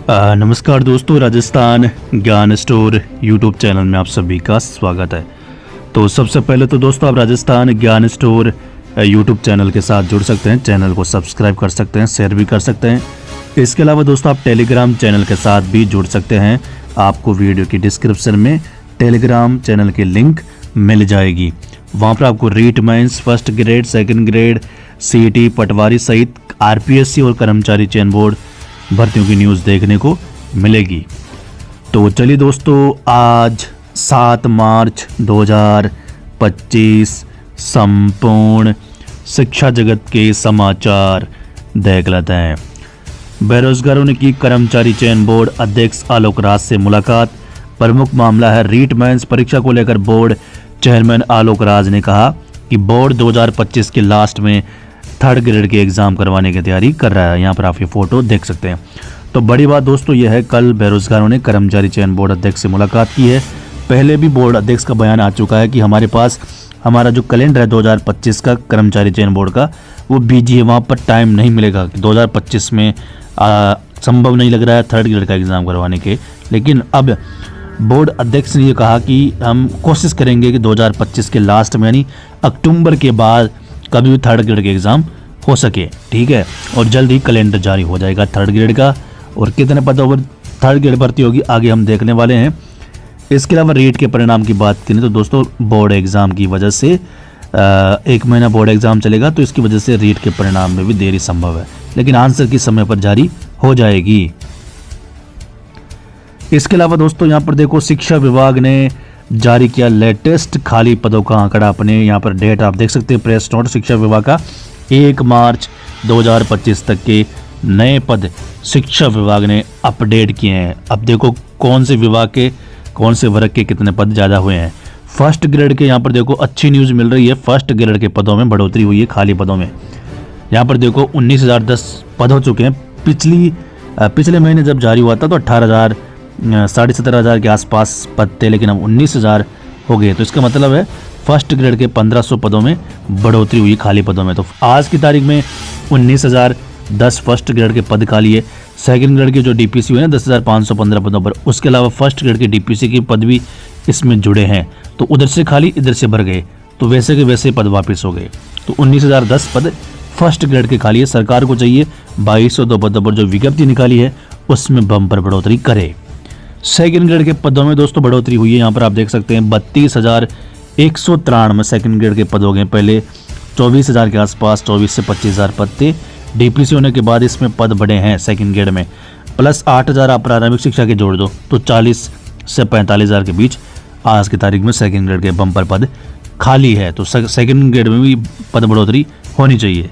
नमस्कार दोस्तों, राजस्थान ज्ञान स्टोर यूट्यूब चैनल में आप सभी का स्वागत है। तो सबसे पहले तो दोस्तों आप राजस्थान ज्ञान स्टोर यूट्यूब चैनल के साथ जुड़ सकते हैं, चैनल को सब्सक्राइब कर सकते हैं, शेयर भी कर सकते हैं। इसके अलावा दोस्तों आप टेलीग्राम चैनल के साथ भी जुड़ सकते हैं। आपको वीडियो की डिस्क्रिप्शन में टेलीग्राम चैनल की लिंक मिल जाएगी। वहाँ पर आपको REET mains, first grade, second grade, CET, patwari सहित RPSC और कर्मचारी चयन बोर्ड भर्तियों की न्यूज़ देखने को मिलेगी। तो चलिए दोस्तों, आज 7 मार्च 2025 संपूर्ण शिक्षा जगत के समाचार देख लेते हैं। बेरोजगारों ने की कर्मचारी चयन बोर्ड अध्यक्ष आलोक राज से मुलाकात। प्रमुख मामला है रीट मेंस परीक्षा को लेकर बोर्ड चेयरमैन आलोक राज ने कहा कि बोर्ड 2025 के लास्ट में 3rd ग्रेड के एग्ज़ाम करवाने की तैयारी कर रहा है। यहाँ पर आप ये फ़ोटो देख सकते हैं। तो बड़ी बात दोस्तों यह है, कल बेरोजगारों ने कर्मचारी चयन बोर्ड अध्यक्ष से मुलाकात की है। पहले भी बोर्ड अध्यक्ष का बयान आ चुका है कि हमारे पास हमारा जो कैलेंडर है 2025 का कर्मचारी चयन बोर्ड का, वो बिजी है, वहाँ पर टाइम नहीं मिलेगा। 2025 में संभव नहीं लग रहा है 3rd ग्रेड का एग्ज़ाम करवाने के। लेकिन अब बोर्ड अध्यक्ष ने ये कहा कि हम कोशिश करेंगे कि 2025 के लास्ट में यानी अक्टूबर के बाद कभी भी 3rd ग्रेड के एग्ज़ाम हो सके, ठीक है। और जल्द ही कैलेंडर जारी हो जाएगा 3rd ग्रेड का, और कितने पदों पर 3rd ग्रेड भर्ती होगी आगे हम देखने वाले हैं। इसके अलावा रीट के परिणाम की बात करें तो दोस्तों बोर्ड एग्ज़ाम की वजह से 1 महीना बोर्ड एग्ज़ाम चलेगा, तो इसकी वजह से रीट के परिणाम में भी देरी संभव है, लेकिन आंसर की समय पर जारी हो जाएगी। इसके अलावा दोस्तों यहाँ पर देखो, शिक्षा विभाग ने जारी किया लेटेस्ट खाली पदों का आंकड़ा। अपने यहाँ पर डेट आप देख सकते हैं, प्रेस नोट शिक्षा विभाग का 1 मार्च 2025 तक के नए पद शिक्षा विभाग ने अपडेट किए हैं। अब देखो कौन से विभाग के, कौन से वर्ग के कितने पद ज़्यादा हुए हैं। फर्स्ट ग्रेड के यहाँ पर देखो अच्छी न्यूज़ मिल रही है, फर्स्ट ग्रेड के पदों में बढ़ोतरी हुई है खाली पदों में। यहाँ पर देखो 19,010 पद हो चुके हैं। पिछले महीने जब जारी हुआ था तो 18,000 साढ़े 17,000 के आसपास पद थे, लेकिन अब 19,000 हो गए। तो इसका मतलब है फर्स्ट ग्रेड के 1,500 पदों में बढ़ोतरी हुई खाली पदों में। तो आज की तारीख में 19,010 फर्स्ट ग्रेड के पद खाली है। सेकंड ग्रेड के जो DPC हुए हैं 10,515 पदों पर, उसके अलावा फर्स्ट ग्रेड के DPC के पद भी इसमें जुड़े हैं। तो उधर से खाली इधर से भर गए, तो वैसे के वैसे पद वापस हो गए। तो 19,010 पद फर्स्ट ग्रेड के खाली है। सरकार को चाहिए 2,202 पदों पर जो विज्ञप्ति निकाली है उसमें बम्पर बढ़ोतरी करे। सेकेंड ग्रेड के पदों में दोस्तों बढ़ोतरी हुई है। यहाँ पर आप देख सकते हैं 32,193 सेकेंड ग्रेड के पद हो गए। पहले 24,000 के आसपास 24 से 25,000 पद थे। DPC होने के बाद इसमें पद बढ़े हैं सेकेंड ग्रेड में। प्लस 8,000 आप प्रारंभिक शिक्षा के जोड़ दो तो 40 से 45,000 के बीच आज की तारीख में सेकेंड ग्रेड के बम्पर पद खाली है। तो सेकेंड ग्रेड में भी पद बढ़ोतरी होनी चाहिए।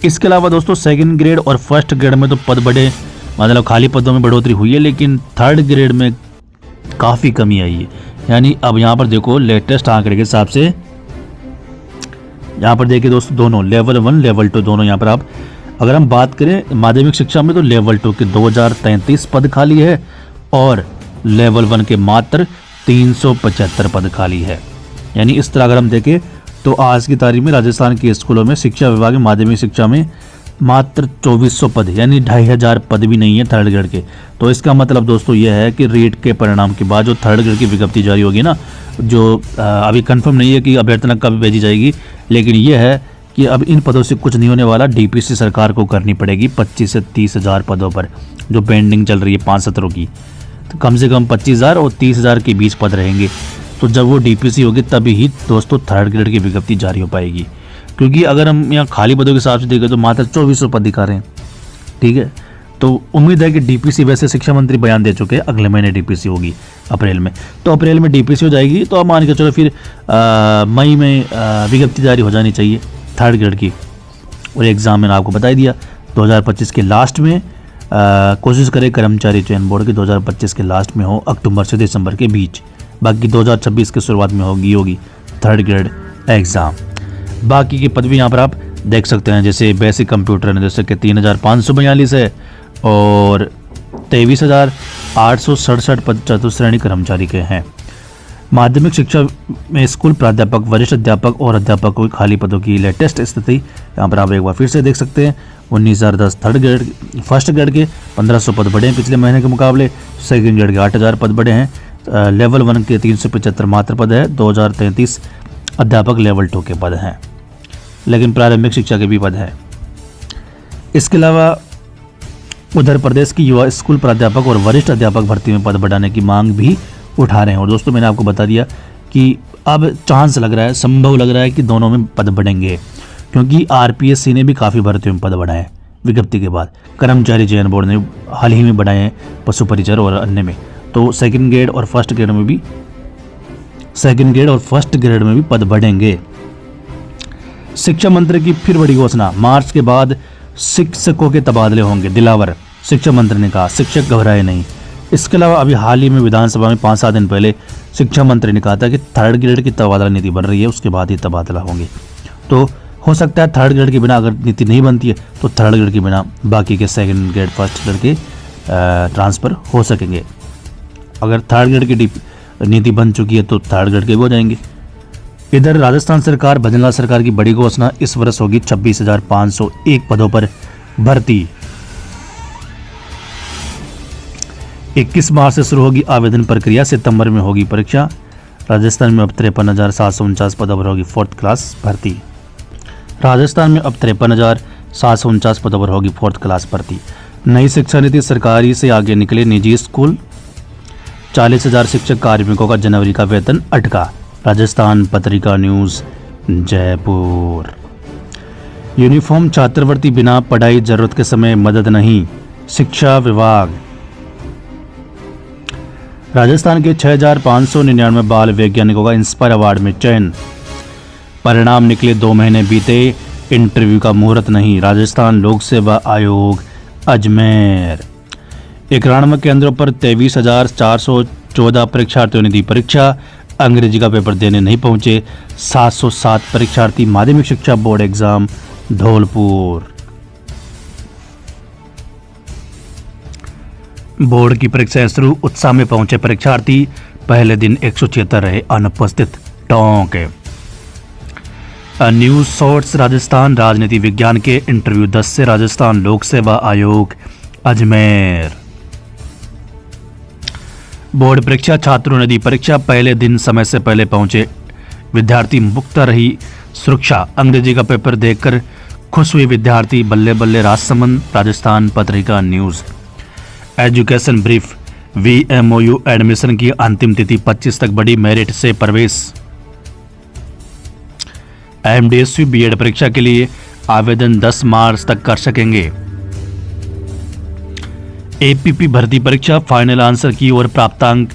इसके अलावा दोस्तों सेकेंड ग्रेड और फर्स्ट ग्रेड में तो पद बढ़े, मतलब खाली पदों में बढ़ोतरी हुई है, लेकिन 3rd ग्रेड में काफ़ी कमी आई है। यानी अब यहाँ पर देखो लेटेस्ट आंकड़े के हिसाब से, यहाँ पर देखिए दोस्तों दोनों लेवल 1 लेवल 2 दोनों, यहाँ पर आप अगर हम बात करें माध्यमिक शिक्षा में तो लेवल 2 के 2,033 पद खाली है और लेवल 1 के मात्र 375 पद खाली है। यानी इस तरह अगर हम देखें तो आज की तारीख में राजस्थान के स्कूलों में शिक्षा विभाग में माध्यमिक शिक्षा में मात्र 2400 पद, यानी 2,500 पद भी नहीं है 3rd ग्रेड के। तो इसका मतलब दोस्तों यह है कि रीट के परिणाम के बाद जो 3rd ग्रेड की विज्ञप्ति जारी होगी ना, जो अभी कंफर्म नहीं है कि अभ्यर्थना कब भेजी जाएगी, लेकिन यह है कि अब इन पदों से कुछ नहीं होने वाला। DPC सरकार को करनी पड़ेगी 25 से 30,000 पदों पर जो पेंडिंग चल रही है 5 सत्रों की। तो कम से कम 25,000 और 30,000 के बीच पद रहेंगे। तो जब वो DPC होगी तभी ही दोस्तों 3rd ग्रेड की विज्ञप्ति जारी हो पाएगी। क्योंकि अगर हम यहाँ खाली पदों के हिसाब से देखें तो मात्र 2400 पद दिखा रहे हैं, ठीक है। तो उम्मीद है कि DPC, वैसे शिक्षा मंत्री बयान दे चुके हैं अगले महीने DPC होगी अप्रैल में, तो अप्रैल में DPC हो जाएगी। तो अब मान के चलो फिर मई में विज्ञप्ति जारी हो जानी चाहिए 3rd ग्रेड की। और एग्ज़ाम मैंने आपको बता दिया 2025 के लास्ट में कोशिश करें कर्मचारी चयन बोर्ड की 2025 के लास्ट में हो, अक्टूबर से दिसंबर के बीच। बाकी 2026 की शुरुआत में होगी 3rd ग्रेड एग्ज़ाम। बाकी के पद भी यहाँ पर आप देख सकते हैं, जैसे बेसिक कंप्यूटर जैसे कि 3,542 है और 23,867 पद चतुश्रेणी कर्मचारी के हैं। माध्यमिक शिक्षा में स्कूल प्राध्यापक, वरिष्ठ अध्यापक और अध्यापकों के खाली पदों की लेटेस्ट स्थिति यहाँ पर आप एक बार फिर से देख सकते हैं। 19,010 थर्ड ग्रेड फर्स्ट ग्रेड के 1500 पद बढ़े हैं पिछले महीने के मुकाबले। सेकंड ग्रेड के 8,000 पद बढ़े हैं। लेवल 1 के 375 मात्र पद है। 2,033 अध्यापक लेवल 2 के पद हैं, लेकिन प्रारंभिक शिक्षा के भी पद हैं। इसके अलावा उधर प्रदेश की युवा स्कूल प्राध्यापक और वरिष्ठ अध्यापक भर्ती में पद बढ़ाने की मांग भी उठा रहे हैं। और दोस्तों, मैंने आपको बता दिया कि अब चांस लग रहा है, संभव लग रहा है कि दोनों में पद बढ़ेंगे, क्योंकि आरपीएससी ने भी काफ़ी भर्तियों में पद बढ़ाए हैं विज्ञप्ति के बाद। कर्मचारी चयन बोर्ड ने हाल ही में बढ़ाए हैं पशु परिचर और अन्य में। तो सेकंड ग्रेड और फर्स्ट ग्रेड में भी पद बढ़ेंगे। शिक्षा मंत्री की फिर बड़ी घोषणा, मार्च के बाद शिक्षकों के तबादले होंगे। दिलावर शिक्षा मंत्री ने कहा, शिक्षक घबराए नहीं। इसके अलावा अभी हाल ही में विधानसभा में 5-7 दिन पहले शिक्षा मंत्री ने कहा था कि थर्ड ग्रेड की तबादला नीति बन रही है, उसके बाद ही तबादला होंगे। तो हो सकता है थर्ड ग्रेड के बिना अगर नीति नहीं बनती है तो थर्ड ग्रेड के बिना बाकी के सेकंड ग्रेड फर्स्ट ग्रेड के ट्रांसफ़र हो सकेंगे। अगर थर्ड ग्रेड की नीति बन चुकी है तो थर्ड ग्रेड के भी हो जाएंगे। इधर राजस्थान सरकार भजनलाल सरकार की बड़ी घोषणा, इस वर्ष होगी 26,501 पदों पर भर्ती। 21 मार्च से शुरू होगी आवेदन प्रक्रिया, सितंबर में होगी परीक्षा। राजस्थान में अब 53,749 पदों पर होगी फोर्थ क्लास भर्ती। राजस्थान में अब 53,749 पदों पर होगी फोर्थ क्लास भर्ती। नई शिक्षा नीति, सरकारी से आगे निकले निजी स्कूल। 40,000 शिक्षक कार्मिकों का जनवरी का वेतन अटका। राजस्थान पत्रिका न्यूज़ जयपुर। यूनिफॉर्म छात्रवृत्ति बिना पढ़ाई, जरूरत के समय मदद नहीं। शिक्षा विभाग। राजस्थान के 6,599 बाल वैज्ञानिकों का इंस्पायर अवार्ड में चयन। परिणाम निकले, 2 महीने बीते, इंटरव्यू का मुहूर्त नहीं। राजस्थान लोक सेवा आयोग अजमेर। 91 केंद्रों पर 23,414 परीक्षार्थियों ने दी परीक्षा। अंग्रेजी का पेपर देने नहीं पहुंचे 707 परीक्षार्थी। माध्यमिक शिक्षा बोर्ड एग्जाम धौलपुर। बोर्ड की परीक्षाएं शुरू, उत्साह में पहुंचे परीक्षार्थी। पहले दिन 176 रहे अनुपस्थित। टोंक। न्यूज शॉर्ट्स राजस्थान राजनीति विज्ञान के इंटरव्यू 10 से राजस्थान लोक सेवा आयोग अजमेर। बोर्ड परीक्षा, छात्रों ने दी परीक्षा। पहले दिन समय से पहले पहुंचे विद्यार्थी, मुक्त रही सुरक्षा। अंग्रेजी का पेपर देखकर खुश हुए विद्यार्थी। बल्ले बल्ले Rajsamand. Rajasthan Patrika news. Education brief, VMOU admission की अंतिम तिथि 25 तक बढ़ी, मेरिट से प्रवेश। MDSU BEd परीक्षा के लिए आवेदन 10 मार्च तक कर सकेंगे। APP भर्ती परीक्षा, फाइनल आंसर की और प्राप्तांक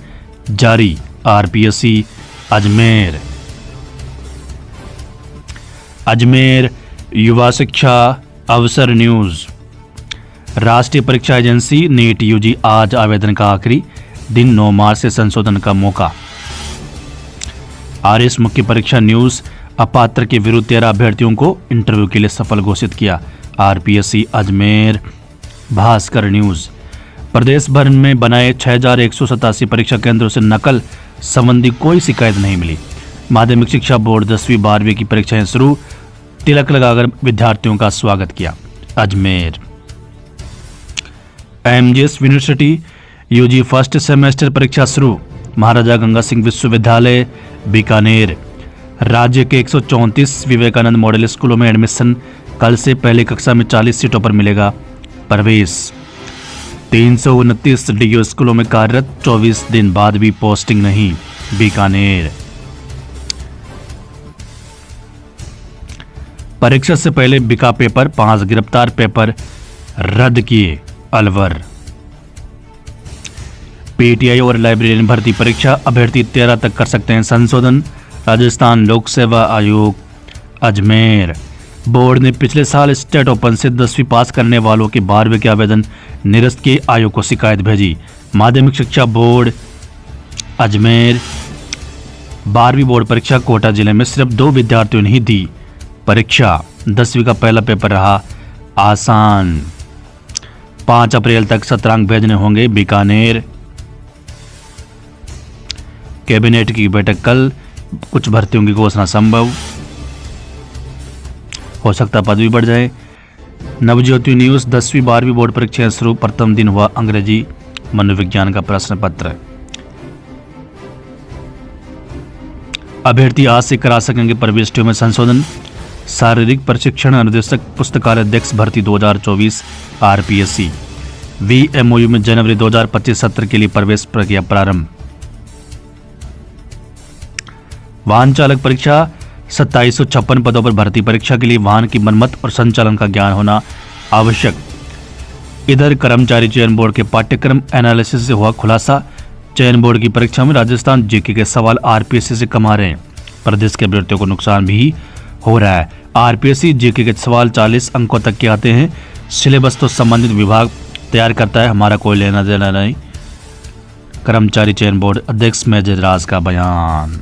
जारी। RPSC अजमेर। अजमेर युवा शिक्षा अवसर न्यूज। राष्ट्रीय परीक्षा एजेंसी नीट UG, आज आवेदन का आखिरी दिन, 9 मार्च से संशोधन का मौका। RS मुख्य परीक्षा न्यूज, अपात्र के विरुद्ध 13 अभ्यर्थियों को इंटरव्यू के लिए सफल घोषित किया। RPSC अजमेर। भास्कर न्यूज। प्रदेश भर में बनाए 6,187 परीक्षा केंद्रों से नकल संबंधी कोई शिकायत नहीं मिली। माध्यमिक शिक्षा बोर्ड 10वीं 12वीं की परीक्षाएं शुरू, तिलक लगाकर विद्यार्थियों का स्वागत किया। Ajmer. MGS university UG first semester परीक्षा शुरू। महाराजा गंगा सिंह विश्वविद्यालय बीकानेर। राज्य के 134 विवेकानंद मॉडल स्कूलों में एडमिशन, कल से पहली कक्षा में 40 सीटों पर मिलेगा प्रवेश। 329 DO स्कूलों में कार्यरत, 24 दिन बाद भी पोस्टिंग नहीं। बीकानेर। परीक्षा से पहले बिका पेपर, 5 गिरफ्तार, पेपर रद्द किए। अलवर। PTI और लाइब्रेरियन भर्ती परीक्षा, अभ्यर्थी 13 तक कर सकते हैं संशोधन। राजस्थान लोक सेवा आयोग अजमेर। बोर्ड ने पिछले साल स्टेट ओपन से 10वीं पास करने वालों के 12वीं के आवेदन निरस्त किए, आयोग को शिकायत भेजी। माध्यमिक शिक्षा बोर्ड अजमेर। 12वीं बोर्ड परीक्षा, कोटा जिले में सिर्फ 2 विद्यार्थियों ने ही दी परीक्षा। 10वीं का पहला पेपर रहा आसान। 5 अप्रैल तक सत्रांक भेजने होंगे। बीकानेर। कैबिनेट की बैठक कल, कुछ भर्तियों की घोषणा संभव, हो सकता पद भी बढ़ जाए। नवज्योति न्यूज़ 10वीं 12वीं बोर्ड परीक्षाएं शुरू, प्रथम दिन हुआ अंग्रेजी मनोविज्ञान का प्रश्न पत्र। अभ्यर्थी आज से करा सकेंगे प्रविष्टियों में संशोधन। शारीरिक प्रशिक्षण अनुदेशक पुस्तकालय अध्यक्ष भर्ती 2024 आरपीएससी। VMOU में जनवरी 2025 सत्र के लिए प्रवेश प्रक्रिया प्रारंभ। वाहन चालक परीक्षा 2756 पदों पर भर्ती परीक्षा के लिए वाहन की मरम्मत और संचालन का ज्ञान होना आवश्यक। इधर कर्मचारी चयन बोर्ड के पाठ्यक्रम एनालिसिस से हुआ खुलासा। चयन बोर्ड की परीक्षा में राजस्थान जीके के सवाल आरपीएससी से कम आ रहे हैं। प्रदेश के अभ्यर्थियों को नुकसान भी हो रहा है। आरपीएससी जीके के सवाल 40 अंकों तक के आते हैं। सिलेबस तो संबंधित विभाग तैयार करता है, हमारा कोई लेना देना नहीं। कर्मचारी चयन बोर्ड अध्यक्ष मेजर राज का बयान।